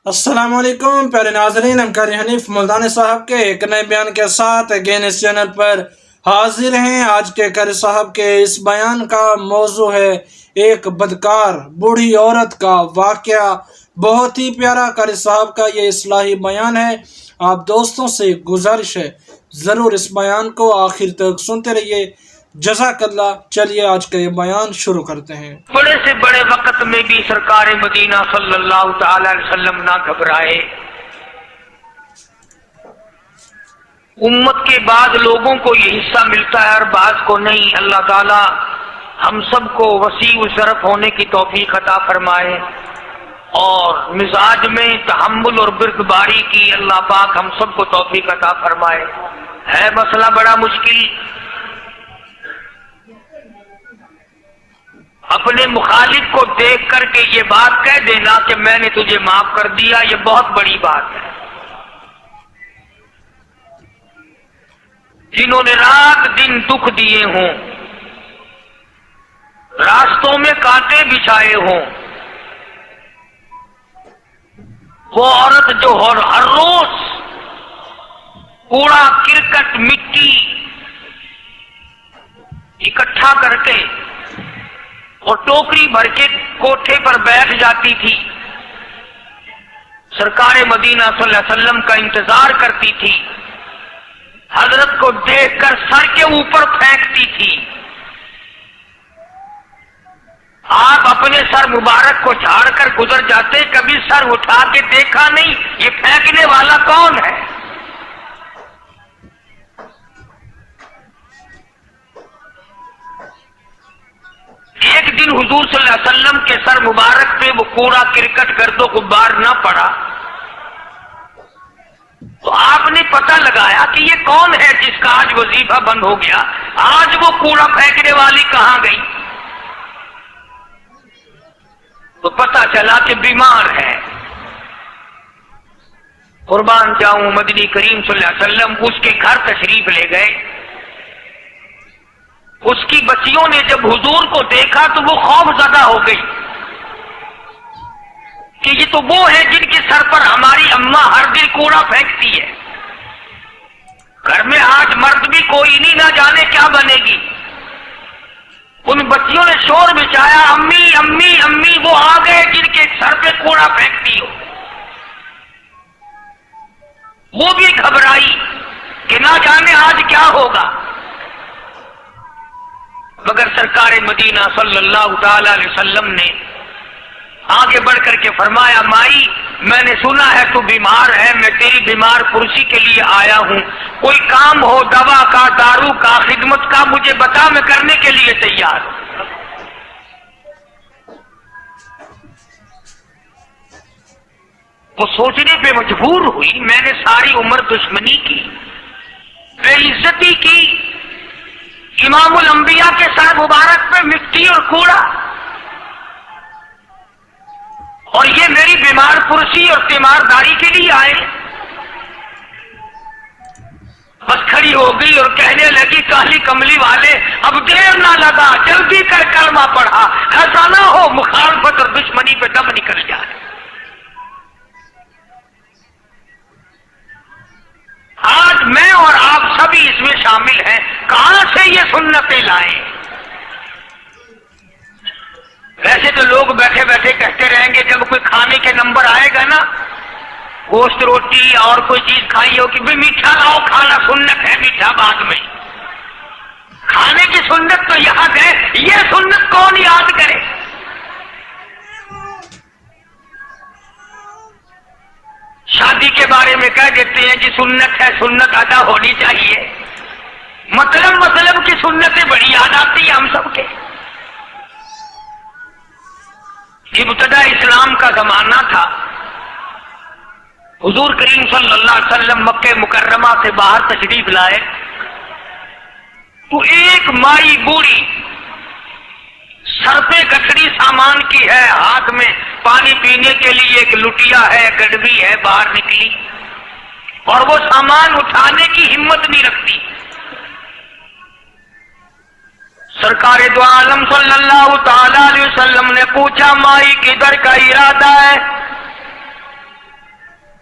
السلام علیکم پیارے ناظرین، ہم قاری حنیف ملتانی صاحب کے ایک نئے بیان کے ساتھ اگین اس چینل پر حاضر ہیں۔ آج کے قاری صاحب کے اس بیان کا موضوع ہے ایک بدکار بوڑھی عورت کا واقعہ۔ بہت ہی پیارا قاری صاحب کا یہ اصلاحی بیان ہے۔ آپ دوستوں سے گزارش ہے ضرور اس بیان کو آخر تک سنتے رہیے، جزاک اللہ۔ چلیے آج کا یہ بیان شروع کرتے ہیں۔ بڑے سے بڑے وقت میں بھی سرکار مدینہ صلی اللہ تعالی علیہ وسلم نہ گھبرائے۔ امت کے بعد لوگوں کو یہ حصہ ملتا ہے اور بعض کو نہیں۔ اللہ تعالی ہم سب کو وسیع الشرف ہونے کی توفیق عطا فرمائے اور مزاج میں تحمل اور بردباری کی اللہ پاک ہم سب کو توفیق عطا فرمائے۔ ہے مسئلہ بڑا مشکل۔ اپنے مخالف کو دیکھ کر کے یہ بات کہہ دینا کہ میں نے تجھے معاف کر دیا، یہ بہت بڑی بات ہے۔ جنہوں نے رات دن دکھ دیے ہوں، راستوں میں کانٹے بچھائے ہوں، وہ عورت جو ہر روز کوڑا کرکٹ مٹی اکٹھا کر کے اور ٹوکری بھر کے کوٹھے پر بیٹھ جاتی تھی، سرکار مدینہ صلی اللہ علیہ وسلم کا انتظار کرتی تھی، حضرت کو دیکھ کر سر کے اوپر پھینکتی تھی۔ آپ اپنے سر مبارک کو جھاڑ کر گزر جاتے، کبھی سر اٹھا کے دیکھا نہیں یہ پھینکنے والا کون ہے۔ ایک دن حضور صلی اللہ علیہ وسلم کے سر مبارک پہ وہ کوڑا کرکٹ گرد و غبار نہ پڑا تو آپ نے پتہ لگایا کہ یہ کون ہے جس کا آج وظیفہ بند ہو گیا، آج وہ کوڑا پھینکنے والی کہاں گئی؟ تو پتہ چلا کہ بیمار ہے۔ قربان جاؤں، مدنی کریم صلی اللہ علیہ وسلم اس کے گھر تشریف لے گئے۔ اس کی بچیوں نے جب حضور کو دیکھا تو وہ خوف زدہ ہو گئی کہ یہ تو وہ ہے جن کے سر پر ہماری اماں ہر دن کوڑا پھینکتی ہے۔ گھر میں آج مرد بھی کوئی نہیں، نہ جانے کیا بنے گی۔ ان بچیوں نے شور مچایا، امی امی امی، وہ آ گئے جن کے سر پہ کوڑا پھینکتی ہو۔ وہ بھی گھبرائی کہ نہ جانے آج کیا ہوگا، مگر سرکار مدینہ صلی اللہ تعالی علیہ وسلم نے آگے بڑھ کر کے فرمایا، مائی میں نے سنا ہے تو بیمار ہے، میں تیری بیمار پرسی کے لیے آیا ہوں، کوئی کام ہو دوا کا، دارو کا، خدمت کا مجھے بتا، میں کرنے کے لیے تیار ہوں۔ وہ سوچنے پہ مجبور ہوئی، میں نے ساری عمر دشمنی کی، بے عزتی کی، امام الانبیاء کے سر مبارک پہ مٹی اور کوڑا، اور یہ میری بیمار پرسی اور تیمارداری کے لیے آئے۔ بس کھڑی ہو گئی اور کہنے لگی، کالی کملی والے اب دیر نہ لگا، جلدی کر کلمہ پڑھا، ایسا نہ ہو مخالفت اور دشمنی پہ دم نکل جائے۔ آج میں اور آپ سبھی اس میں شامل ہیں، کہاں سے یہ سنتیں لائیں؟ ویسے تو لوگ بیٹھے بیٹھے کہتے رہیں گے، جب کوئی کھانے کے نمبر آئے گا نا، گوشت روٹی اور کوئی چیز کھائی ہوگی، بھی میٹھا لاؤ، کھانا سنت ہے، میٹھا بعد میں۔ کھانے کی سنت تو یاد ہے، یہ سنت کون یاد کرے؟ شادی کے بارے میں کہہ دیتے ہیں جی سنت ہے، سنت ادا ہونی چاہیے۔ مطلب کی سنتیں بڑی یاد آتی ہیں ہم سب کے۔ ابتدا اسلام کا زمانہ تھا، حضور کریم صلی اللہ علیہ وسلم مکہ مکرمہ سے باہر تشریف لائے تو ایک مائی بوڑھی سر پہ گٹھڑی سامان کی ہے، ہاتھ میں پانی پینے کے لیے ایک لٹیا ہے، گڈوی ہے، باہر نکلی اور وہ سامان اٹھانے کی ہمت نہیں رکھتی۔ سرکار دو عالم صلی اللہ تعالی علیہ وسلم نے پوچھا، مائی کدھر کا ارادہ ہے؟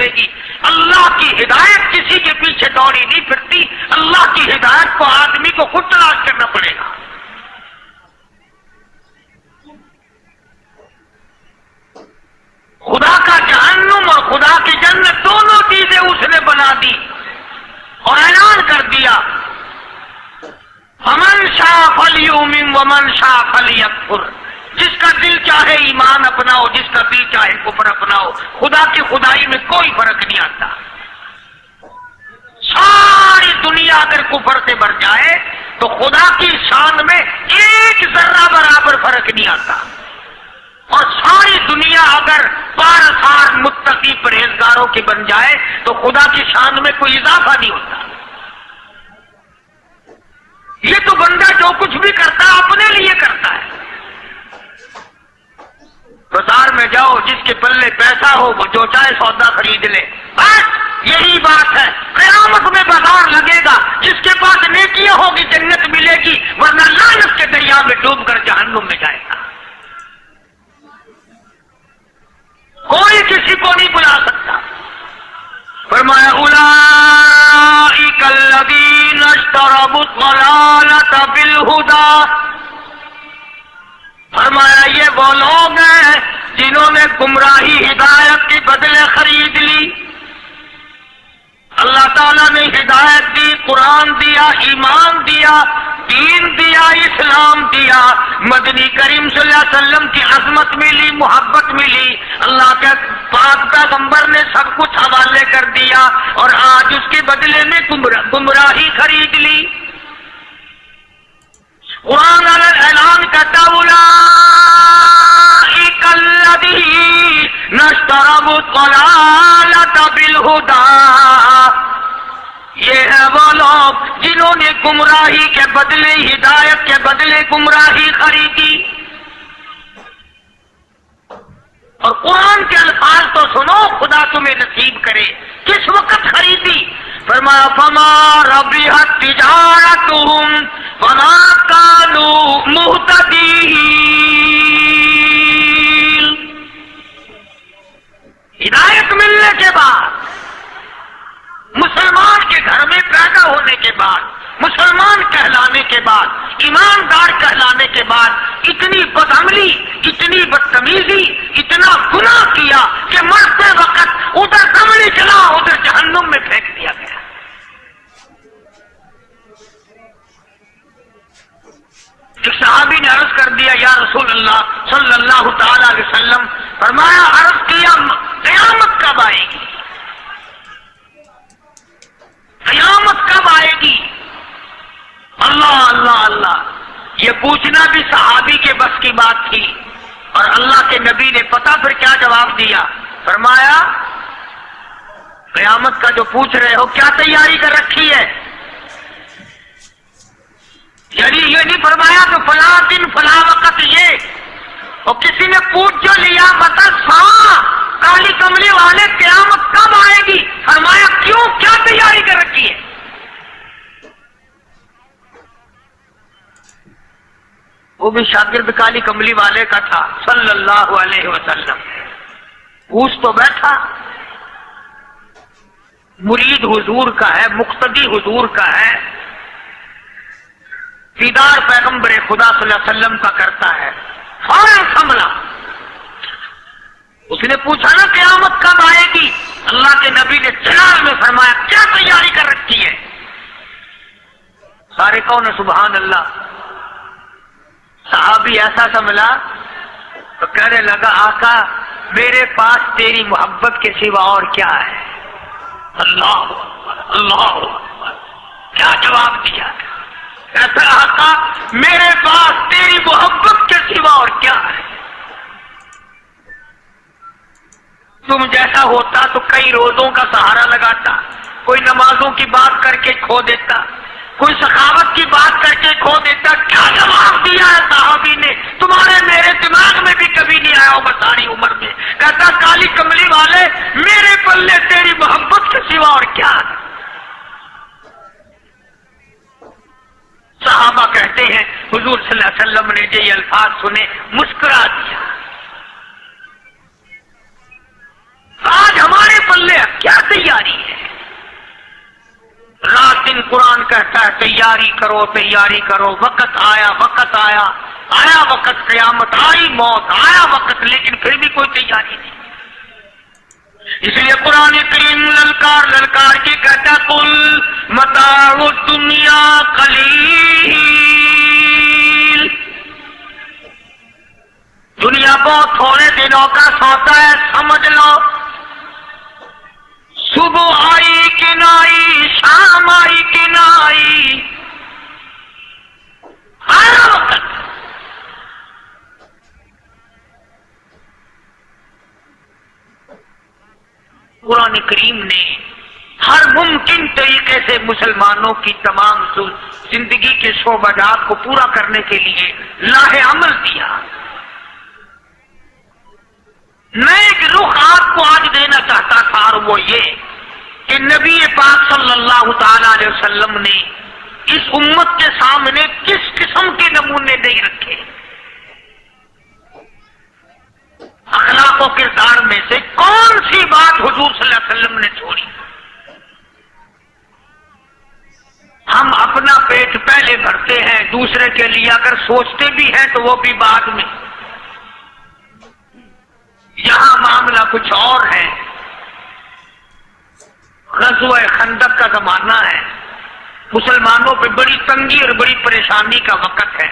پڑے گی۔ اللہ کی ہدایت کسی کے پیچھے دوڑی نہیں پھرتی، اللہ کی ہدایت کو آدمی کو خود تلاش کرنا پڑے گا۔ خدا کا جہنم اور خدا کی جنت دونوں چیزیں اس نے بنا دی اور اعلان کر دیا، فمن شاء فلیؤمن ومن شاء فلیکفر، جس کا دل چاہے ایمان اپناؤ، جس کا دل چاہے کفر اپناؤ، خدا کی خدائی میں کوئی فرق نہیں آتا۔ ساری دنیا اگر کفر سے بھر جائے تو خدا کی شان میں ایک ذرہ برابر فرق نہیں آتا، اور ساری دنیا اگر پارسار متقی پرہیزگاروں کی بن جائے تو خدا کی شان میں کوئی اضافہ نہیں ہوتا۔ یہ تو بندہ جو کچھ بھی کرتا ہے اپنے لیے کرتا ہے۔ بازار میں جاؤ، جس کے پلے پیسہ ہو وہ جو چاہے سودا خرید لے، بس یہی بات ہے۔ قیامت میں بازار لگے گا، جس کے پاس نیکیاں ہوگی جنت ملے گی، ورنہ لعنت کے دریا میں ڈوب کر جہنم میں جائے گا۔ کوئی کسی کو نہیں بلا سکتا۔ فرمایا اولئک الذین اشتروا الضلالۃ بالہدی، فرمایا یہ وہ لوگ ہیں جنہوں نے گمراہی ہدایت کے بدلے خرید لی۔ اللہ تعالیٰ نے ہدایت دی، قرآن دیا، ایمان دیا، دین دیا، اسلام دیا، مدنی کریم صلی اللہ علیہ وسلم کی عظمت ملی، محبت ملی، اللہ کے پاک پیغمبر نے سب کچھ حوالے کر دیا، اور آج اس کے بدلے میں گمراہی خرید لی۔ قرآن اعلان کرتا اولئک الذین اشتروا الضلالۃ بالہدی، یہ ہے وہ لوگ جنہوں نے گمراہی کے بدلے ہدایت کے بدلے گمراہی خریدی۔ اور قرآن کے الفاظ تو سنو، خدا تمہیں نصیب کرے۔ کس وقت خریدی؟ فرمایا فما ربحت تجارتهم وما كانوا مهتدين، ہدایت ملنے کے بعد، مسلمان کے گھر میں پیدا ہونے کے بعد، مسلمان کہلانے کے بعد، ایماندار کہلانے کے بعد، اتنی بدعملی، اتنی بدتمیزی، اتنا گناہ کیا کہ مرتے وقت ادھر دم نکلا، ادھر جہنم میں پھینک دیا گیا۔ ایک صحابی نے عرض کر دیا یا رسول اللہ صلی اللہ تعالی علیہ وسلم، فرمایا عرض کیا قیامت کب آئے گی؟ قیامت کب آئے گی؟ اللہ اللہ اللہ، یہ پوچھنا بھی صحابی کے بس کی بات تھی، اور اللہ کے نبی نے پتہ پھر کیا جواب دیا؟ فرمایا قیامت کا جو پوچھ رہے ہو کیا تیاری کر رکھی ہے؟ یعنی یہ نہیں فرمایا کہ فلاں دن فلاں وقت یہ، اور کسی نے پوچھ جو لیا بتا کالی کملی والے قیامت کب آئے گی؟ فرمایا کیوں، کیا تیاری کر رکھی ہے؟ وہ بھی شاگرد کالی کملی والے کا تھا صلی اللہ علیہ وسلم، پوچھ تو بیٹھا، مرید حضور کا ہے، مقتدی حضور کا ہے، دیدار پیغمبر خدا صلی اللہ علیہ وسلم کا کرتا ہے، فوراً سنبھلا۔ اس نے پوچھا نا قیامت کب آئے گی؟ اللہ کے نبی نے جلال میں فرمایا کیا تیاری کر رکھی ہے؟ سارے کون سبحان اللہ۔ صحابی ایسا سنبھلا تو کہنے لگا آقا میرے پاس تیری محبت کے سوا اور کیا ہے؟ اللہ اللہ، کیا جواب دیا؟ ایسا آقا میرے پاس تیری محبت کے سوا اور کیا ہے؟ تم جیسا ہوتا تو کئی روزوں کا سہارا لگاتا، کوئی نمازوں کی بات کر کے کھو دیتا، کوئی سخاوت کی بات کر کے کھو دیتا۔ کیا جواب دیا ہے صحابی نے؟ تمہارے میرے دماغ میں بھی کبھی نہیں آیا ہوگا ساری عمر میں۔ کہتا کالی کملی والے میرے پلے تیری محبت کے سوا اور کیا ہے؟ صحابہ کہتے ہیں حضور صلی اللہ علیہ وسلم نے جو یہ الفاظ سنے مسکرا دیا۔ آج ہمارے پلے تیاری کرو تیاری کرو، وقت آیا آیا وقت، قیامت آئی، موت آیا وقت، لیکن پھر بھی کوئی تیاری نہیں۔ اس لیے قرآن کریم للکار کے کہتا قل متاع الدنیا قلیل، دنیا بہت تھوڑے دنوں کا سودا ہے، سمجھ لو، صبح آئی کہ نہ آئی، شام آئی کہ نہ آئی، آیا وقت۔ قرآن کریم نے ہر ممکن طریقے سے مسلمانوں کی تمام زندگی کے شعبات کو پورا کرنے کے لیے لاہ عمل دیا۔ میں ایک رخ آپ کو آج دینا چاہتا تھا، اور وہ یہ کہ نبی پاک صلی اللہ تعالی علیہ وسلم نے اس امت کے سامنے کس قسم کے نمونے نہیں رکھے۔ اخلاق و کردار میں سے کون سی بات حضور صلی اللہ علیہ وسلم نے چھوڑی؟ ہم اپنا پیٹ پہلے بھرتے ہیں، دوسرے کے لیے اگر سوچتے بھی ہیں تو وہ بھی بعد میں۔ یہاں معاملہ کچھ اور ہے۔ غزوہ خندق کا زمانہ ہے، مسلمانوں پہ بڑی تنگی اور بڑی پریشانی کا وقت ہے،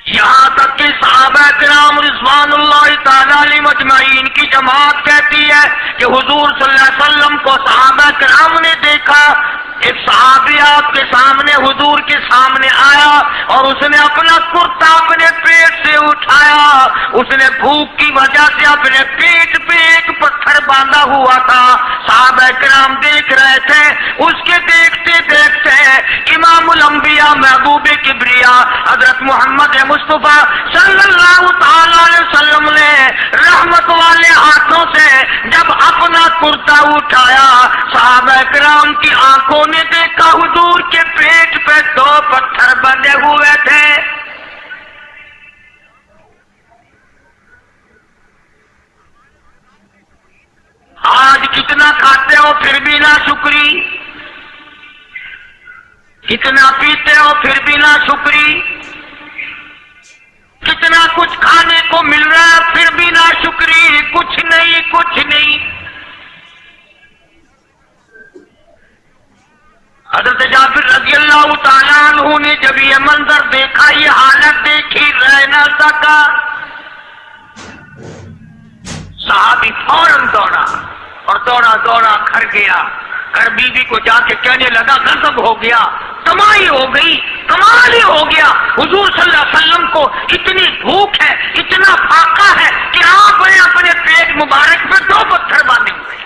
یہاں تک کہ صحابہ کرام رضوان اللہ تعالی علیہم اجمعین کی جماعت کہتی ہے کہ حضور صلی اللہ علیہ وسلم کو صحابہ کرام نے دیکھا، ایک صحابی آپ کے سامنے حضور کے سامنے آیا اور اس نے اپنا کرتا اپنے پیٹ سے اٹھایا، اس نے بھوک کی وجہ سے اپنے پیٹ پہ ایک پتھر باندھا ہوا تھا، صحابہ کرام دیکھ رہے تھے، اس کے دیکھتے دیکھتے امام الانبیاء محبوب کبریا حضرت محمد مصطفیٰ صلی اللہ تعالی علیہ وسلم نے رحمت والے ہاتھوں سے جب اپنا کرتا اٹھایا، صحابہ کرام کی آنکھوں نے دیکھا حضور کے پیٹ پہ 2 پتھر بندھے ہوئے تھے۔ آج کتنا کھاتے ہو پھر بھی نہ شکری، کتنا پیتے ہو پھر بھی نہ شکری، کتنا کچھ کھانے کو مل رہا ہے پھر بھی نہ شکری، کچھ نہیں کچھ نہیں۔ حضرت جابر رضی اللہ تعالیٰ عنہ نے جب یہ منظر دیکھا، یہ حالت دیکھی، رہ نہ سکا، صحابی فوراً دوڑا اور دوڑا گھر گیا، گھر بیوی کو جا کے کہنے لگا غضب ہو گیا، تمائی ہو گئی، کمال ہی ہو گیا، حضور صلی اللہ علیہ وسلم کو اتنی بھوک ہے، اتنا فاقہ ہے کہ آپ نے اپنے پیٹ مبارک میں 2 پتھر باندھے ہوئے۔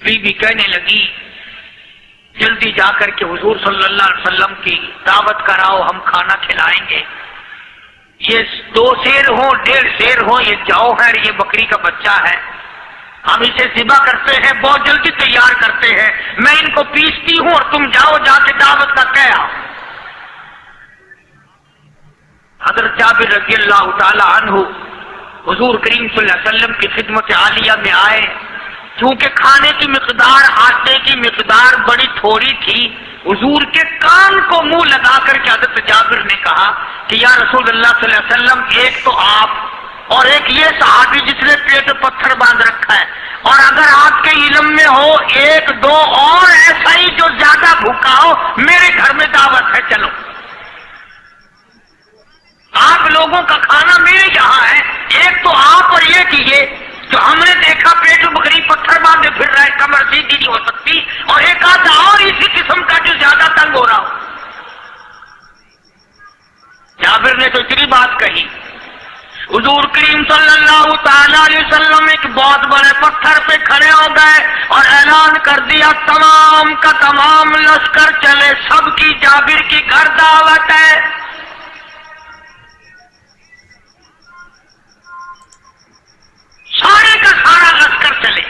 بیوی کہنے لگی جلدی جا کر کے حضور صلی اللہ علیہ وسلم کی دعوت کراؤ، ہم کھانا کھلائیں گے، یہ 2 شیر ہوں 1.5 شیر ہوں، یہ جو ہے یہ بکری کا بچہ ہے، ہم اسے ذبح کرتے ہیں، بہت جلدی تیار کرتے ہیں، میں ان کو پیستی ہوں اور تم جاؤ جا کے دعوت کا کہہ آؤ۔ حضرت جابر رضی اللہ تعالی عنہ حضور کریم صلی اللہ علیہ وسلم کی خدمت عالیہ میں آئے، چونکہ کھانے کی مقدار، آٹے کی مقدار بڑی تھوڑی تھی، حضور کے کان کو منہ لگا کر کے حضرت جابر نے کہا کہ یا رسول اللہ صلی اللہ علیہ وسلم، ایک تو آپ اور ایک یہ صحابی جس نے پیٹ پتھر باندھ رکھا ہے، اور اگر آپ کے علم میں ہو 1-2 اور ایسا ہی جو زیادہ بھوکا ہو، میرے گھر میں دعوت ہے، چلو۔ آپ لوگوں کا کھانا میرے یہاں ہے، ایک تو آپ اور یہ کیجیے جو ہم نے دیکھا پیٹ بکری پتھر باندھے پھر رہا ہے، کمر سیدھی نہیں ہو سکتی، اور ایک آدھا اور اسی قسم کا جو زیادہ تنگ ہو رہا ہو۔ جابر نے تو اتنی بات کہی، حضور کریم صلی اللہ تعالی علیہ وسلم ایک بہت بڑے پتھر پہ کھڑے ہو گئے اور اعلان کر دیا تمام کا تمام لشکر چلے، سب کی جابر کی گھر دعوت ہے۔ سارے کا سارا لشکر چلے،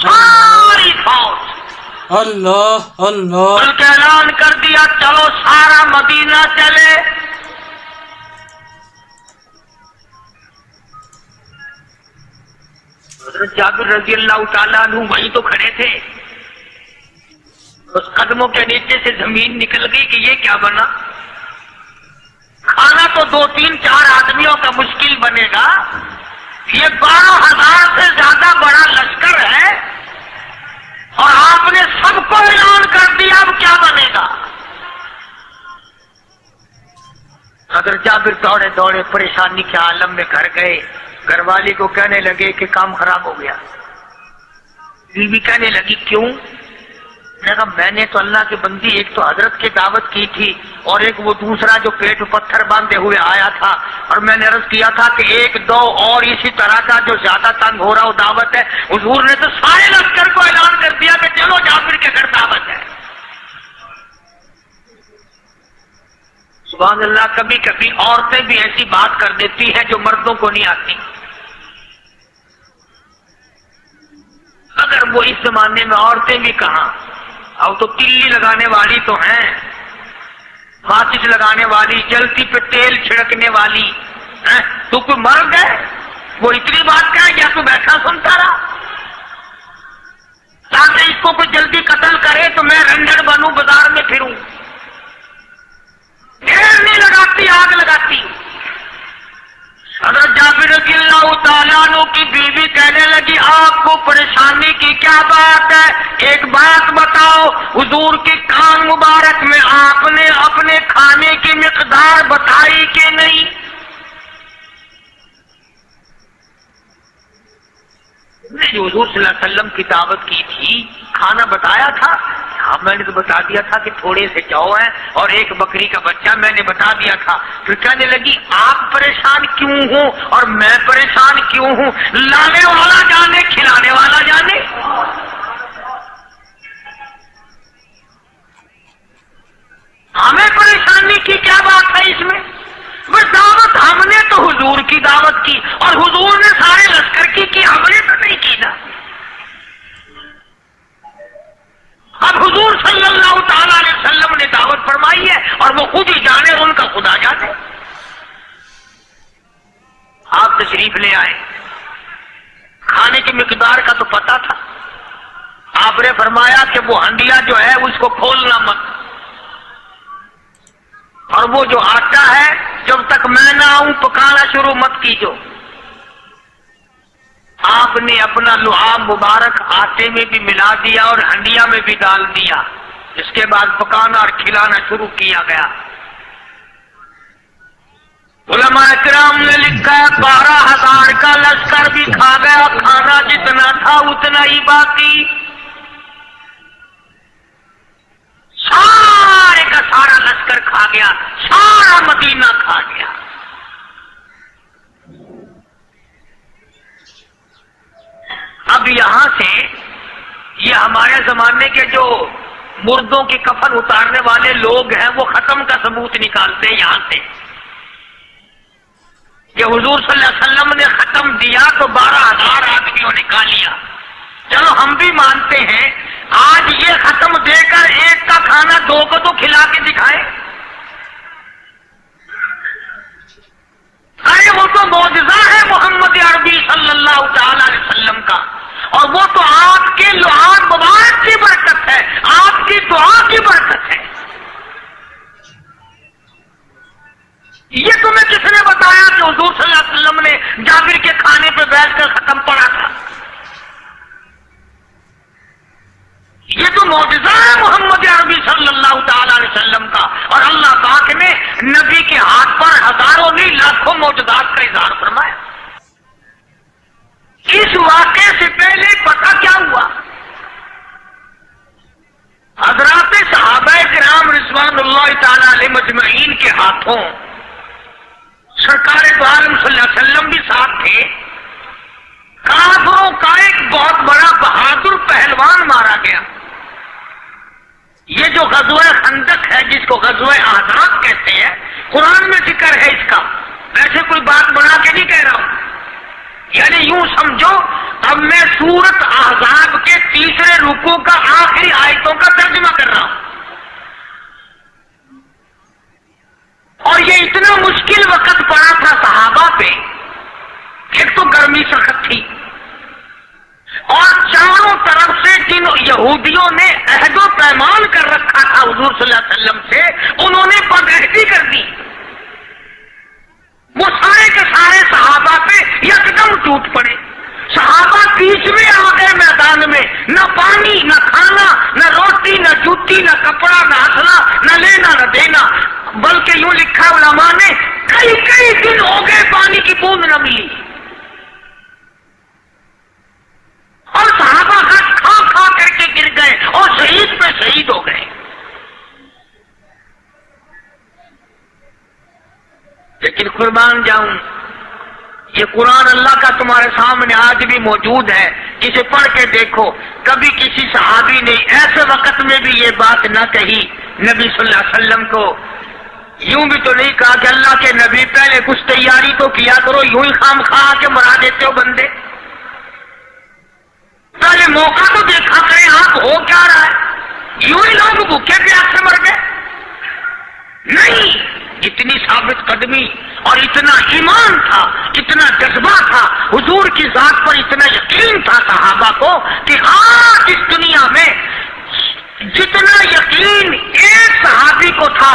ساری فوج، اللہ اللہ، بلکہ اعلان کر دیا چلو سارا مدینہ چلے۔ حضرت جابر رضی اللہ تعالیٰ عنہ وہیں تو کھڑے تھے. اس قدموں کے نیچے سے زمین نکل گئی کہ یہ کیا بنا. کھانا تو 2 3 4 آدمیوں کا مشکل بنے گا, یہ 12,000 سے زیادہ بڑا لشکر ہے اور آپ نے سب کو اعلان کر دیا, اب کیا بنے گا. حضرت جابر دوڑے دوڑے پریشانی کے عالم میں گھر گئے. گھر والی کو کہنے لگے کہ کام خراب ہو گیا. بیوی کہنے لگی کیوں؟ میں نے کہا میں نے تو اللہ کی بندی ایک تو حضرت کی دعوت کی تھی اور ایک وہ دوسرا جو پیٹ پتھر باندھے ہوئے آیا تھا, اور میں نے عرض کیا تھا کہ 1 2 اور اسی طرح کا جو زیادہ تنگ ہو رہا وہ دعوت ہے. حضور نے تو سارے لشکر کو اعلان کر دیا کہ چلو جابر کے گھر دعوت ہے. سبحان اللہ. کبھی کبھی عورتیں بھی ایسی بات کر دیتی ہیں جو مردوں کو نہیں آتی. اگر وہ اس زمانے میں عورتیں بھی کہاں, اب تو تلی لگانے والی تو ہیں, ماچس لگانے والی, جلتی پہ تیل چھڑکنے والی. تو کوئی مرد ہے وہ اتنی بات کہے یا تو بیٹھا سنتا رہا تاکہ اس کو کوئی جلدی قتل کرے تو میں رنڈر بنوں, بازار میں پھروں. دیر نہیں لگاتی, آگ لگاتی. حضرت جابر رضی اللہ تعالیٰ عنہ کی بیوی کہنے لگی آپ کو پریشانی کی کیا بات ہے, ایک بات بتاؤ. حضور کے کان مبارک میں آپ نے اپنے کھانے کی مقدار بتائی کہ نہیں؟ نے جو حضور صلی اللہ علیہ وسلم کی دعوت کی تھی کھانا بتایا تھا. ہاں میں نے تو بتا دیا تھا کہ تھوڑے سے جو ہیں اور 1 بکری کا بچہ میں نے بتا دیا تھا. پھر کہنے لگی آپ پریشان کیوں ہوں اور میں پریشان کیوں ہوں؟ لانے والا جانے, کھلانے والا جانے. ہمیں پریشانی کی کیا بات ہے اس میں؟ بس دعوت ہم نے تو حضور کی دعوت کی اور حضور نے سارے لشکر کی, ہم نے تو نہیں کی نا. اب حضور صلی اللہ تعالی علیہ وسلم نے دعوت فرمائی ہے اور وہ خود ہی جانے اور ان کا خدا جانے. آپ تشریف لے آئے, کھانے کی مقدار کا تو پتا تھا. آپ نے فرمایا کہ وہ ہنڈیا جو ہے اس کو کھولنا مت, اور وہ جو آٹا ہے جب تک میں نہ آؤں پکانا شروع مت کیجو. آپ نے اپنا لعاب مبارک آٹے میں بھی ملا دیا اور ہنڈیا میں بھی ڈال دیا. اس کے بعد پکانا اور کھلانا شروع کیا گیا. علماء کرام نے لکھا 12,000 کا لشکر بھی کھا گیا, کھانا جتنا تھا اتنا ہی باقی. سارے کا سارا لشکر کھا گیا, سارا مدینہ کھا گیا. اب یہاں سے یہ ہمارے زمانے کے جو مردوں کے کفن اتارنے والے لوگ ہیں وہ ختم کا ثبوت نکالتے ہیں یہاں سے کہ حضور صلی اللہ علیہ وسلم نے ختم دیا تو 12,000 آدمیوں نے کھا لیا. چلو ہم بھی مانتے ہیں آج یہ ختم دے کر ایک کا کھانا 2 کو تو کھلا کے دکھائے. ارے وہ تو معجزہ ہے محمد عربی صلی اللہ تعالی علیہ وسلم کا, اور وہ تو آپ کے لعاب مبارک کی برکت ہے, آپ کی دعا کی برکت ہے. یہ تمہیں کس نے بتایا کہ حضور صلی اللہ علیہ وسلم نے جابر کے کھانے پہ بیٹھ کر ختم پڑا تھا؟ یہ تو معجزہ ہے محمد عربی صلی اللہ تعالی علیہ وسلم کا, اور اللہ پاک نے نبی کے ہاتھ پر ہزاروں نہیں لاکھوں معجزات کا اظہار فرمایا. اس واقعے سے پہلے پتہ کیا ہوا؟ حضرات صحابہ کرام رضوان اللہ تعالی علیہ مجمعین کے ہاتھوں سرکار دو عالم صلی اللہ علیہ وسلم بھی ساتھ تھے. کافروں کا ایک بہت بڑا بہادر پہلوان مارا گیا. یہ جو غزوہ خندق ہے جس کو غزوہ احزاب کہتے ہیں, قرآن میں ذکر ہے اس کا, ویسے کوئی بات بنا کے نہیں کہہ رہا ہوں. یعنی یوں سمجھو اب میں سورت احزاب کے 3رے رکوع کا آخری آیتوں کا ترجمہ کر رہا ہوں. اور یہ اتنا مشکل وقت پڑا تھا صحابہ پہ. ایک تو گرمی سخت تھی, اور چاروں طرف سے جن یہودیوں نے عہد و پیمان کر رکھا تھا حضور صلی اللہ علیہ وسلم سے، انہوں نے بدعہدی کر دی. وہ سارے کے سارے صحابہ پہ یکدم ٹوٹ پڑے. صحابہ بیچ میں آ گئے میدان میں، نہ پانی، نہ کھانا، نہ روٹی، نہ جوتی، نہ کپڑا، نہ اسلحہ، نہ لینا نہ دینا. بلکہ یوں لکھا علماء نے کئی کئی دن ہو گئے پانی کی بوند نہ ملی. اور صحابہ کھا کھا کر کے گر گئے اور شہید پہ شہید ہو گئے. لیکن قربان جاؤں، یہ قرآن اللہ کا تمہارے سامنے آج بھی موجود ہے، اسے پڑھ کے دیکھو. کبھی کسی صحابی نے ایسے وقت میں بھی یہ بات نہ کہی نبی صلی اللہ علیہ وسلم کو. یوں بھی تو نہیں کہا کہ اللہ کے نبی پہلے کچھ تیاری تو کیا کرو، یوں ہی خام خواہ کے مرا دیتے ہو بندے. پہلے موقع تو دیکھا کریں آپ ہو کیا رہا ہے. یوں ہی لوگ بھوکے پیاس سے مر گئے. نہیں، اتنی ثابت قدمی اور اتنا ایمان تھا، اتنا جذبہ تھا، حضور کی ذات پر اتنا یقین تھا صحابہ کو کہ آج اس دنیا میں جتنا یقین ایک صحابی کو تھا،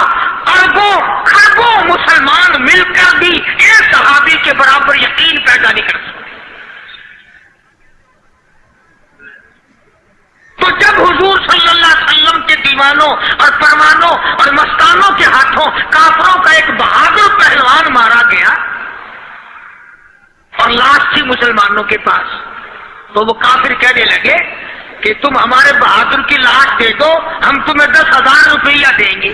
اربوں خربوں مسلمان مل کر بھی ایک صحابی کے برابر یقین پیدا نہیں کر سکتے. تو جب حضور صلی اللہ علیہ وسلم کے دیوانوں اور پروانوں اور مستانوں کے ہاتھوں کافروں کا ایک بہادر پہلوان مارا گیا اور لاش تھی مسلمانوں کے پاس، تو وہ کافر کہنے لگے کہ تم ہمارے بہادر کی لاش دے دو، ہم تمہیں 10,000 روپیہ دیں گے.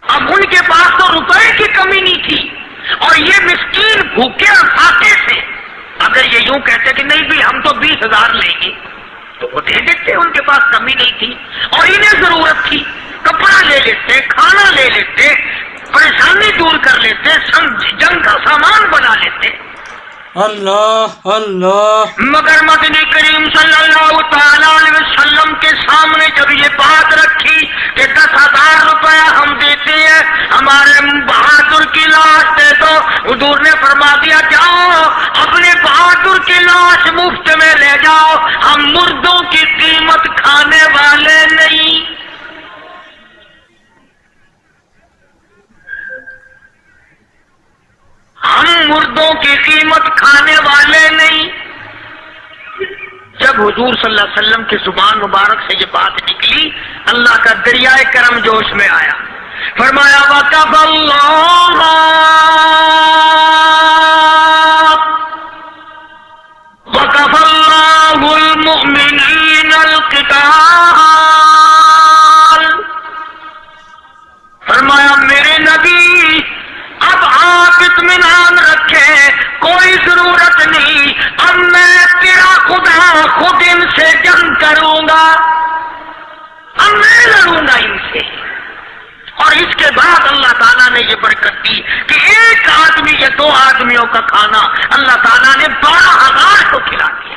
اب ان کے پاس تو روپے کی کمی نہیں تھی، اور یہ مسکین بھوکے اور فاقے سے اگر یہ یوں کہتے کہ نہیں بھی ہم تو 20,000 لیں گے تو وہ دے دیتے. ان کے پاس کمی نہیں تھی اور انہیں ضرورت تھی. کپڑا لے لیتے، کھانا لے لیتے، پریشانی دور کر لیتے، جنگ کا سامان بنا لیتے. اللہ اللہ. مگر مدنی کریم صلی اللہ تعالی علیہ وسلم کے سامنے جب یہ بات رکھی کہ 10,000 روپیہ ہم دیتے ہیں، ہمارے بہادر کی لاش دے دو، حضور نے فرما دیا جاؤ اپنے بہادر کی لاش مفت میں لے جاؤ، ہم مردوں کی قیمت کھانے والے نہیں. ہم مردوں کی قیمت کھانے والے نہیں. جب حضور صلی اللہ علیہ وسلم کی زبان مبارک سے یہ بات نکلی، اللہ کا دریائے کرم جوش میں آیا. فرمایا وَكَفَ اللَّهُ الْمُؤْمِنِينَ الْقِتَالَ. فرمایا میرے نبی اب آپ اطمینان رکھیں، کوئی ضرورت نہیں، اب میں تیرا خدا خود ان سے جنگ کروں گا، اب میں لڑوں گا ان سے. اور اس کے بعد اللہ تعالیٰ نے یہ برکت دی کہ ایک آدمی یا 2 آدمیوں کا کھانا اللہ تعالیٰ نے 12,000 کو کھلا دیا.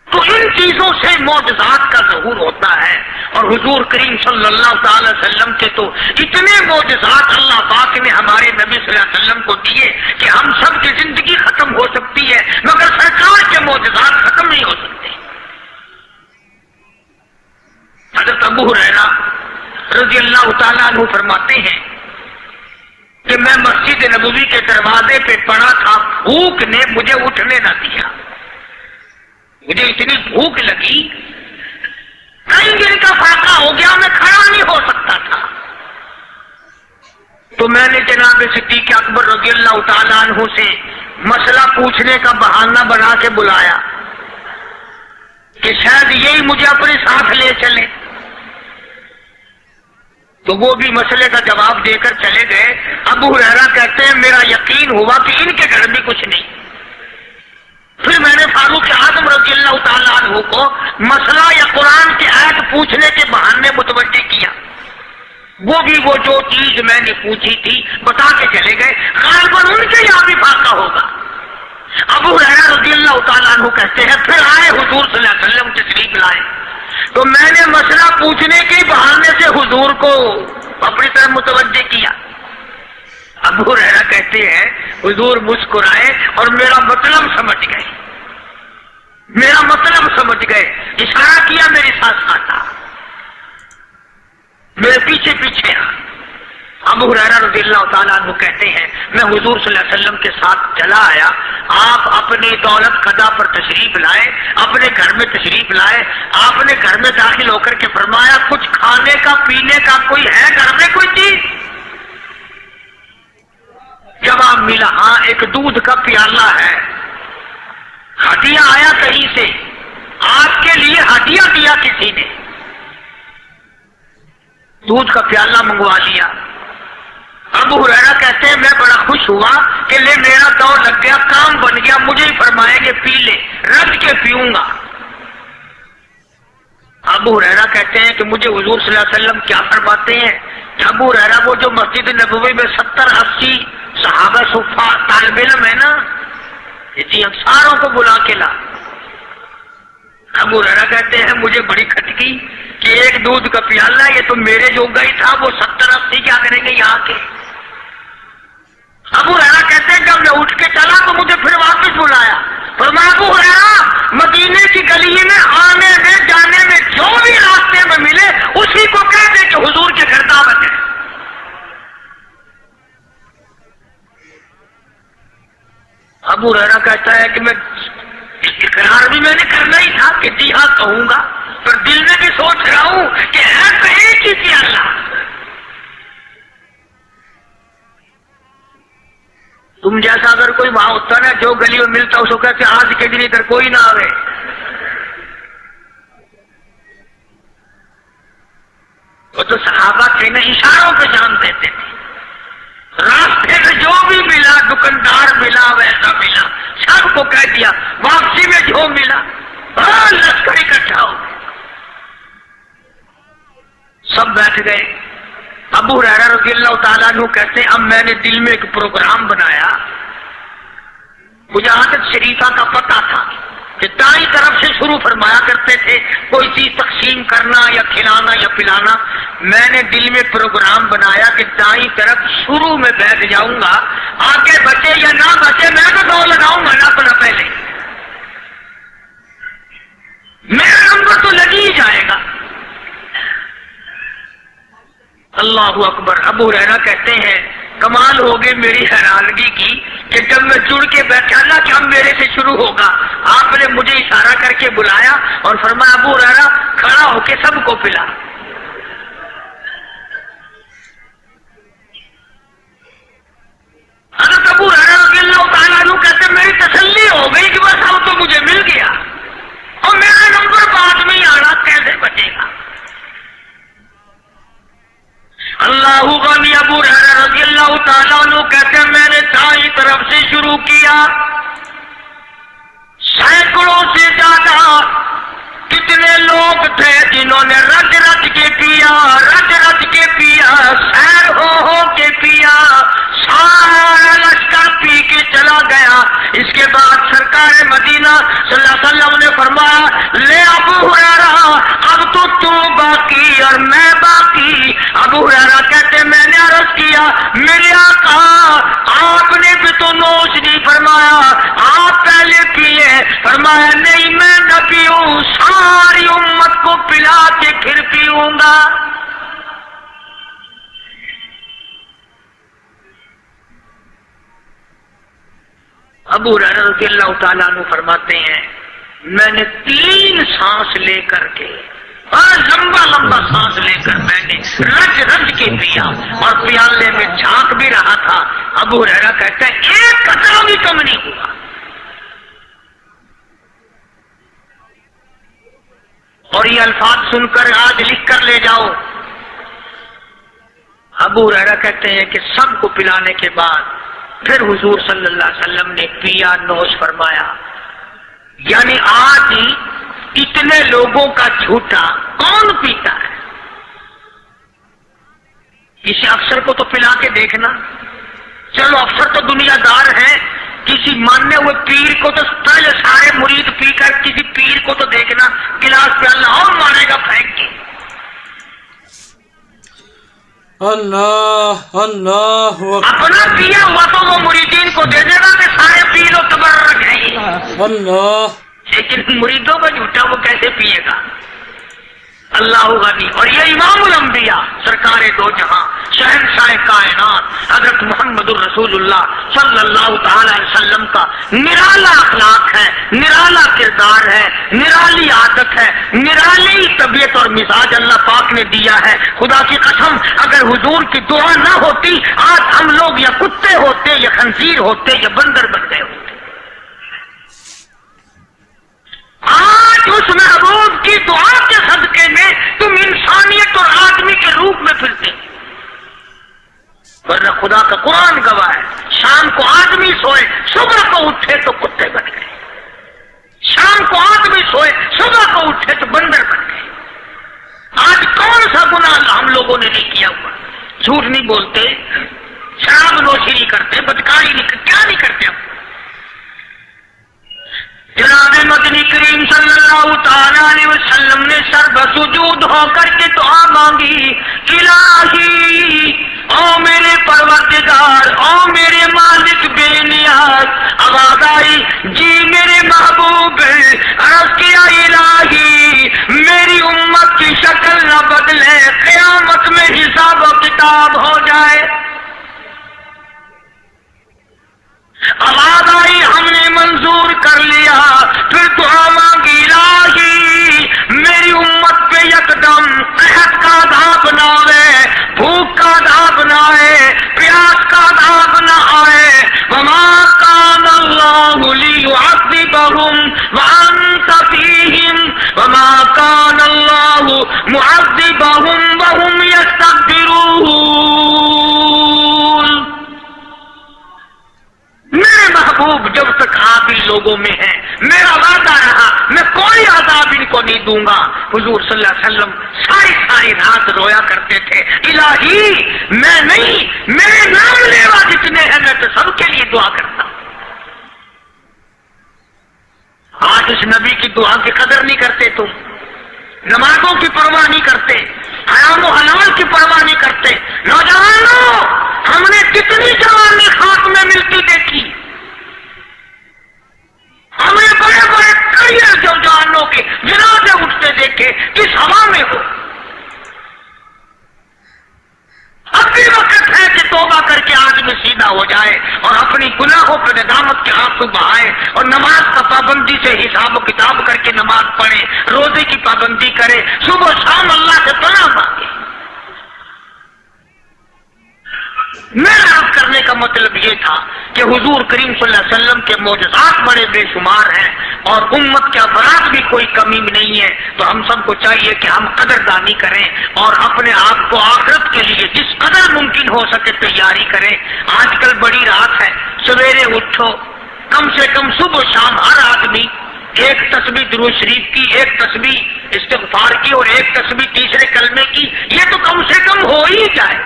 تو ان چیزوں سے معجزات کا ظہور ہوتا ہے. اور حضور کریم صلی اللہ تعالی وسلم کے تو اتنے معجزات اللہ پاک نے ہمارے نبی صلی اللہ علیہ وسلم کو دیے کہ ہم سب کی زندگی ختم ہو سکتی ہے مگر سرکار کے معجزات ختم نہیں ہو سکتے. حضرت ابو ہریرہ رضی اللہ تعالیٰ عنہ فرماتے ہیں کہ میں مسجد نبوی کے دروازے پہ پڑا تھا، بھوک نے مجھے اٹھنے نہ دیا. مجھے اتنی بھوک لگی، کئی دن کا فاقہ ہو گیا، میں کھڑا نہیں ہو سکتا تھا. تو میں نے جناب صدیق اکبر رضی اللہ تعالیٰ عنہ سے مسئلہ پوچھنے کا بہانہ بنا کے بلایا کہ شاید یہی مجھے اپنے ساتھ لے چلے. تو وہ بھی مسئلے کا جواب دے کر چلے گئے. ابو ہریرہ کہتے ہیں میرا یقین ہوا کہ ان کے گھر بھی کچھ نہیں. پھر میں نے فاروق اعظم رضی اللہ تعالیٰ عنہ کو مسئلہ یا قرآن کی آیت پوچھنے کے بہانے متوجہ کیا. وہ بھی وہ جو چیز میں نے پوچھی تھی بتا کے چلے گئے. غالباً ان کے یہاں بھی فاقہ ہوگا. ابو ہریرہ رضی اللہ تعالیٰ عنہ کہتے ہیں پھر آئے حضور صلی اللہ علیہ وسلم تشریف لائے تو میں نے مسئلہ پوچھنے کے بہانے سے حضور کو اپنی طرف متوجہ کیا. ابو ہریرہ کہتے ہیں حضور مسکرائے اور میرا مطلب سمجھ گئے، میرا مطلب سمجھ گئے، اشارہ کیا میرے ساتھ ساتھ آ، میرے پیچھے پیچھے آ۔ ابو ہریرہ رضی اللہ تعالیٰ عنہ کہتے ہیں میں حضور صلی اللہ علیہ وسلم کے ساتھ چلا آیا، آپ اپنی دولت قضا پر تشریف لائے، اپنے گھر میں تشریف لائے، آپ نے گھر میں داخل ہو کر کے فرمایا کچھ کھانے کا پینے کا کوئی ہے گھر میں کوئی چیز؟ جواب ملا ہاں ایک دودھ کا پیالہ ہے، ہدیہ آیا کہیں سے، آپ کے لیے ہدیہ دیا کسی نے، دودھ کا پیالہ منگوا لیا۔ ابو ہریرہ کہتے ہیں میں بڑا خوش ہوا کہ لے میرا دور لگ گیا، کام بن گیا، مجھے ہی فرمائیں گے پی لے، رج کے پیوں گا۔ ابو ہریرہ کہتے ہیں کہ مجھے حضور صلی اللہ علیہ وسلم کیا فرماتے ہیں کہ ابو ہریرہ وہ جو مسجد نبوی میں 70-80 صحابہ صفا طالب علم ہے نا، جی ساروں کو بلا کے لا۔ ابو ہریرہ کہتے ہیں مجھے بڑی کھٹکی کہ ایک دودھ کا پیالہ، یہ تو میرے جو گئی تھا، وہ 70-80 کیا کریں گے یہاں کے۔ ابو ہریرہ کہتے ہیں جب میں اٹھ کے چلا تو مجھے پھر واپس بلایا، فرمایا ابو ہریرہ مدینے کی گلی میں آنے میں جانے میں جو بھی راستے میں ملے اسی کو کہہ دے کہ حضور کے گھر دعوت ہے۔ ابو ہریرہ کہتا ہے کہ میں اقرار بھی میں نے کرنا ہی تھا کہ جی ہاں کہوں گا، پر دل میں بھی سوچ رہا ہوں کہ ہے تو ایک ہی پیالہ۔ تم جیسا اگر کوئی وہاں ہوتا نا جو گلی میں ملتا اس کو کہتے آج کے دن ادھر کوئی نہ آوے۔ وہ تو صحابہ تھے نا اشاروں پہ جان دیتے تھے، راستے میں جو بھی ملا، دکاندار ملا ویسا ملا، سب کو کہہ دیا، واپسی میں جو ملا لشکر اکٹھا ہو گئے، سب بیٹھ گئے۔ ابو ہریرہ رضی اللہ تعالیٰ عنہ کہتے ہیں اب میں نے دل میں ایک پروگرام بنایا، مجھے عادت شریفہ کا پتہ تھا کہ دائیں طرف سے شروع فرمایا کرتے تھے کوئی چیز تقسیم کرنا یا کھلانا یا پلانا، میں نے دل میں پروگرام بنایا کہ دائیں طرف شروع میں بیٹھ جاؤں گا، آگے بچے یا نہ بچے میں تو دو لگاؤں گا نہ اپنا پہلے، میرا نمبر تو لگ ہی جائے گا۔ اللہ اکبر۔ ابو ہریرہ کہتے ہیں کمال ہو گئی میری حیرانگی کی کہ جب میں جڑ کے بیٹھا نا کہ اب میرے سے شروع ہوگا، آپ نے مجھے اشارہ کر کے بلایا اور فرمایا ابو ہریرہ کھڑا ہو کے سب کو پلا۔ حضرت ابو ہریرہ رضی اللہ تعالیٰ عنہ کہتے میری تسلی ہو گئی کہ بس اب تو مجھے مل گیا اور میرا نمبر بعد میں ہی آنا کیسے بچے گا۔ اللہ غنی۔ ابو ہریرہ رضی اللہ تعالیٰ عنہ کہتے ہیں میں نے دائیں طرف سے شروع کیا، سینکڑوں سے زیادہ کتنے لوگ تھے جنہوں نے رج رج کے پیا، رج رج کے پیا، سیر ہو کے پیا، سارا لشکر پی کے چلا گیا۔ اس کے بعد سرکار مدینہ صلی اللہ علیہ وسلم نے فرمایا لے ابو ہریرہ اب تو باقی اور میں باقی۔ ابو ہریرہ کہتے میں نے عرض کیا میرے آقا آپ نے بھی تو نوش نہیں فرمایا، آپ پہلے پیے۔ فرمایا نہیں میں نہ پیوں، ساری امت کو پلا کے پھر پیوں گا۔ ابو ہریرہ رضی اللہ تعالیٰ عنہ فرماتے ہیں میں نے 3 سانس لے کر کے لمبا لمبا سانس لے کر میں نے رج رج کے پیا اور پیالے میں جھانک بھی رہا تھا۔ ابو ہریرہ کہتے ہیں ایک قطرہ بھی کم نہیں ہوا۔ اور یہ الفاظ سن کر آج لکھ کر لے جاؤ۔ ابو ہریرہ کہتے ہیں کہ سب کو پلانے کے بعد پھر حضور صلی اللہ علیہ وسلم نے پیا، نوش فرمایا۔ یعنی آج اتنے لوگوں کا جھوٹا کون پیتا ہے؟ کسی افسر کو تو پلا کے دیکھنا، چلو افسر تو دنیا دار ہیں، کسی ماننے ہوئے پیر کو تو پہلے سارے مرید پی کر کسی پیر کو تو دیکھنا گلاس پہ اللہ اور مارے گا پھینک کے۔ اللہ اللہ اپنا پیا ہوا تو وہ مریدین کو دے دے گا کہ سارے پی لو تبرک ہے، اللہ لیکن مریدوں کا جھوٹا وہ کیسے پیے گا؟ اللہ غنی. اور یہ امام الانبیاء سرکار دو جہاں شہنشاہ کائنات حضرت محمد الرسول اللہ صلی اللہ تعالی علیہ وسلم کا نرالا اخلاق ہے، نرالا کردار ہے، نرالی عادت ہے، نرالی طبیعت اور مزاج اللہ پاک نے دیا ہے. خدا کی قسم اگر حضور کی دعا نہ ہوتی آج ہم لوگ یا کتے ہوتے یا خنزیر ہوتے یا بندر بن گئے ہوتے. آج اس محبوب کی دعا کے صدقے میں تم انسانیت اور آدمی کے روپ میں پھرتے، ورنہ خدا کا قرآن گواہ ہے شام کو آدمی سوئے صبح کو اٹھے تو کتے بن گئے، شام کو آدمی سوئے صبح کو اٹھے تو بندر بن گئے. آج کون سا گناہ ہم لوگوں نے نہیں کیا ہوا؟ جھوٹ نہیں بولتے، شراب نوشی نہیں کرتے، بدکاری نہیں کرتے، کیا نہیں کرتے ہم؟ جناب مدنی کریم صلی اللہ تعالی علیہ وسلم نے سر بسجود ہو کر کے دعا مانگی، الہی او میرے پروردگار، او میرے مالک بے نیاز. آواز آئی جی میرے محبوب، عرض کیا الہی میری امت کی شکل نہ بدلے، قیامت میں حساب و کتاب ہو جائے. آواز آئی ہم نے منظور کر لیا. پھر دعا مانگی الہی میری امت پہ یکدم قحط کا عذاب نہ آئے، بھوک کا عذاب نہ آئے، پیاس کا عذاب نہ آئے. وما کان اللہ لیعذبہم وانت فیہم وما کان اللہ معذبہم وہم یستغفرون. میرے محبوب جب تک آپ ان لوگوں میں ہیں میرا وعدہ رہا میں کوئی عذاب ان کو نہیں دوں گا. حضور صلی اللہ علیہ وسلم ساری رات رویا کرتے تھے، الہی میں نہیں، میرے نام لیوا جتنے ہیں میں تو سب کے لیے دعا کرتا ہوں. آج اس نبی کی دعا کی قدر نہیں کرتے، تم نمازوں کی پرواہ نہیں کرتے، حرام و حلال کی پرواہ نہیں کرتے. نوجوانوں ہم نے کتنی جوانی خاک میں ملتی دیکھی، ہمیں بڑے بڑے کریئر جوانوں کے جنازے اٹھتے دیکھے، کس ہوا میں ہو. اب بھی وقت ہے کہ توبہ کر کے آدمی سیدھا ہو جائے اور اپنی گناہوں پہ ندامت کے آنسو بہائے اور نماز کا پابندی سے حساب و کتاب کر کے نماز پڑھے، روزے کی پابندی کرے، صبح شام اللہ سے پناہ مانگے. میرا عرض کرنے کا مطلب یہ تھا کہ حضور کریم صلی اللہ علیہ وسلم کے معجزات بڑے بے شمار ہیں اور امت کے افراد بھی کوئی کمی نہیں ہے. تو ہم سب کو چاہیے کہ ہم قدردانی کریں اور اپنے آپ کو آخرت کے لیے جس قدر ممکن ہو سکے تیاری کریں. آج کل بڑی رات ہے، سویرے اٹھو، کم سے کم صبح شام ہر آدمی ایک تسبیح درود شریف کی، ایک تسبیح استغفار کی اور ایک تسبیح تیسرے کلمے کی، یہ تو کم سے کم ہو ہی جائے.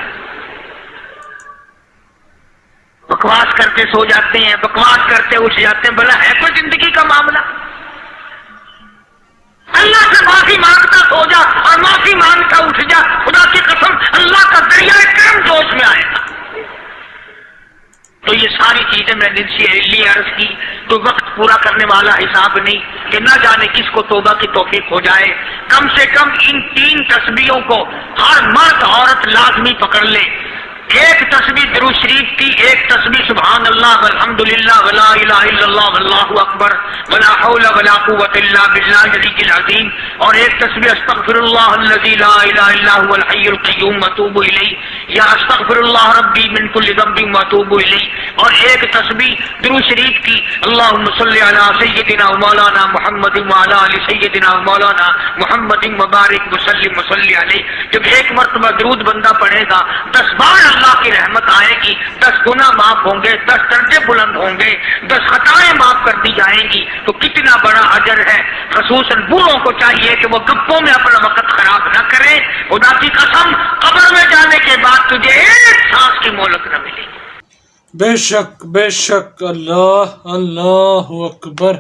بکواس کرتے سو جاتے ہیں، بکواس کرتے اٹھ جاتے ہیں، بھلا ہے کوئی زندگی کا معاملہ؟ اللہ سے معافی مانگتا سو جا اور معافی مانگتا اٹھ جا، خدا کی قسم اللہ کا دریائے کرم جوش میں آئے گا. تو یہ ساری چیزیں میں نے لیے عرض کی تو وقت پورا کرنے والا حساب نہیں کہ نہ جانے کس کو توبہ کی توفیق ہو جائے. کم سے کم ان 3 تسبیحوں کو ہر مرد عورت لازمی پکڑ لے. ایک تسبیح درود شریف کی، ایک تسبیح سبحان اللہ والحمدللہ ولا الہ الا اللہ واللہ اکبر ولا حول ولا قوۃ الا باللہ العلی العظیم، اور ایک تسبیح استغفر اللہ الذی لا الہ الا هو الحی القیوم واتوب الیہ یا استغفر اللہ ربی من کل ذنب واتوب الیہ، اور ایک تسبیح درود شریف کی اللہم صلی علی سیدنا و مولانا محمد وعلی آل سیدنا و مولانا محمد مبارک وسلم وصلی علیہ. جب ایک مرتبہ درود بندہ پڑھے گا 10 بار اللہ کی رحمت آئے گی، 10 گناہ معاف ہوں گے، 10 درجے بلند ہوں گے، 10 خطائیں معاف کر دی جائیں گی. تو کتنا بڑا اجر ہے. خصوصاً بوڑھوں کو چاہیے کہ وہ گپوں میں اپنا وقت خراب نہ کرے. خدا کی قسم قبر میں جانے کے بعد تجھے ایک سانس کی مہلت نہ ملے. بے شک بے شک. اللہ اللہ اکبر،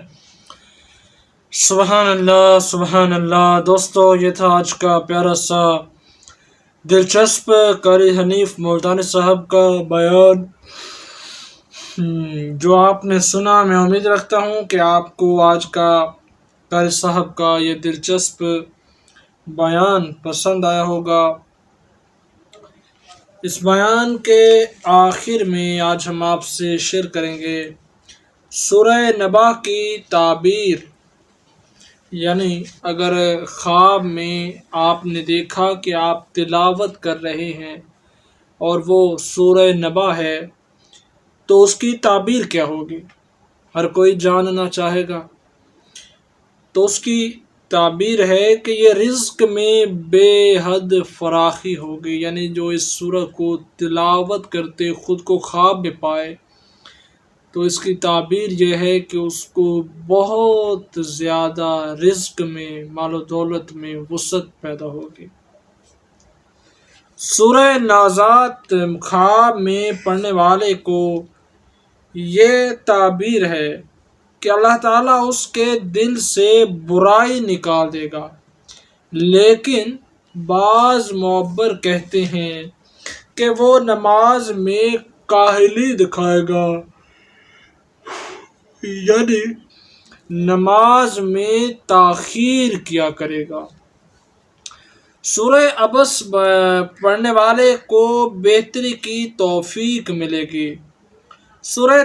سبحان اللہ سبحان اللہ. دوستو یہ تھا آج کا پیارا سا دلچسپ قاری حنیف ملتانی صاحب کا بیان جو آپ نے سنا، میں امید رکھتا ہوں کہ آپ کو آج کا قاری صاحب کا یہ دلچسپ بیان پسند آیا ہوگا۔ اس بیان کے آخر میں آج ہم آپ سے شیئر کریں گے سورہ نبا کی تعبیر، یعنی اگر خواب میں آپ نے دیکھا کہ آپ تلاوت کر رہے ہیں اور وہ سورہ نبا ہے تو اس کی تعبیر کیا ہوگی، ہر کوئی جاننا چاہے گا۔ تو اس کی تعبیر ہے کہ یہ رزق میں بے حد فراخی ہوگی، یعنی جو اس سورہ کو تلاوت کرتے خود کو خواب میں پائے تو اس کی تعبیر یہ ہے کہ اس کو بہت زیادہ رزق میں، مال و دولت میں وسعت پیدا ہوگی۔ سورہ نازعات خواب میں پڑھنے والے کو یہ تعبیر ہے کہ اللہ تعالیٰ اس کے دل سے برائی نکال دے گا، لیکن بعض معبر کہتے ہیں کہ وہ نماز میں کاہلی دکھائے گا، یعنی نماز میں تاخیر کیا کرے گا۔ سورہ عبس پڑھنے والے کو بہتری کی توفیق ملے گی۔ سورہ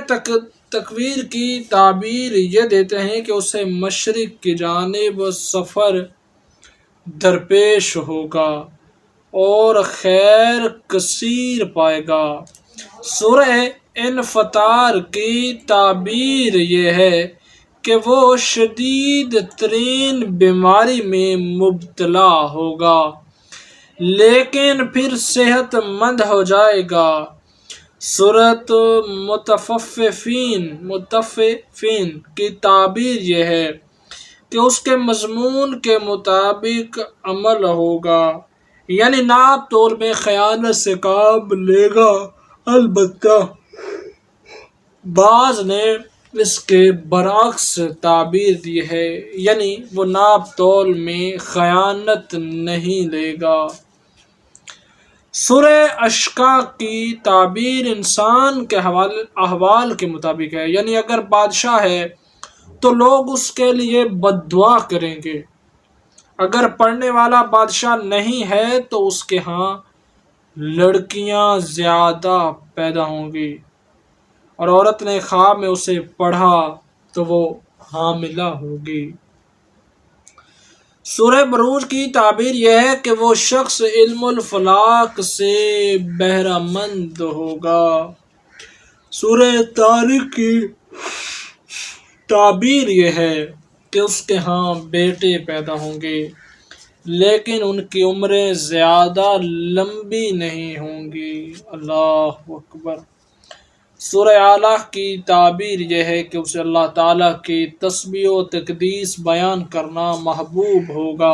تکویر کی تعبیر یہ دیتے ہیں کہ اسے مشرق کی جانب سفر درپیش ہوگا اور خیر کثیر پائے گا۔ سورہ انفطار کی تعبیر یہ ہے کہ وہ شدید ترین بیماری میں مبتلا ہوگا لیکن پھر صحت مند ہو جائے گا۔ سورۃ مطففین کی تعبیر یہ ہے کہ اس کے مضمون کے مطابق عمل ہوگا، یعنی ناپ تول میں خیانت سے کام لے گا۔ البتہ بعض نے اس کے برعکس تعبیر دی ہے، یعنی وہ ناپ تول میں خیانت نہیں لے گا۔ سورہ اشقاق کی تعبیر انسان کے احوال کے مطابق ہے، یعنی اگر بادشاہ ہے تو لوگ اس کے لیے بد دعا کریں گے، اگر پڑھنے والا بادشاہ نہیں ہے تو اس کے ہاں لڑکیاں زیادہ پیدا ہوں گی، اور عورت نے خواب میں اسے پڑھا تو وہ حاملہ ہوگی۔ سورہ بروج کی تعبیر یہ ہے کہ وہ شخص علم الفلاک سے بہرہ مند ہوگا۔ سورہ طارق کی تعبیر یہ ہے کہ اس کے ہاں بیٹے پیدا ہوں گے لیکن ان کی عمریں زیادہ لمبی نہیں ہوں گی۔ اللہ اکبر۔ سورہ علق کی تعبیر یہ ہے کہ اسے اللہ تعالیٰ کی تسبیح و تقدیس بیان کرنا محبوب ہوگا،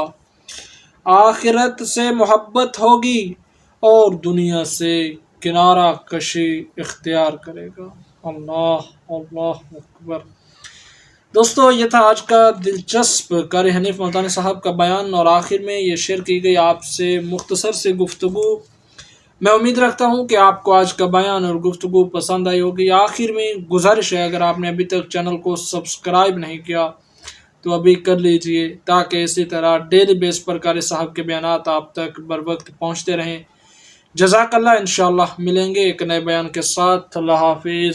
آخرت سے محبت ہوگی اور دنیا سے کنارہ کشی اختیار کرے گا۔ اللہ اکبر۔ دوستو، یہ تھا آج کا دلچسپ قاری حنیف ملتانی صاحب کا بیان، اور آخر میں یہ شیئر کی گئی آپ سے مختصر سے گفتگو۔ میں امید رکھتا ہوں کہ آپ کو آج کا بیان اور گفتگو پسند آئی ہوگی۔ آخر میں گزارش ہے، اگر آپ نے ابھی تک چینل کو سبسکرائب نہیں کیا تو ابھی کر لیجئے تاکہ اسی طرح ڈیلی بیس پر قاری صاحب کے بیانات آپ تک بر وقت پہنچتے رہیں۔ جزاک اللہ۔ انشاءاللہ ملیں گے ایک نئے بیان کے ساتھ۔ اللہ حافظ۔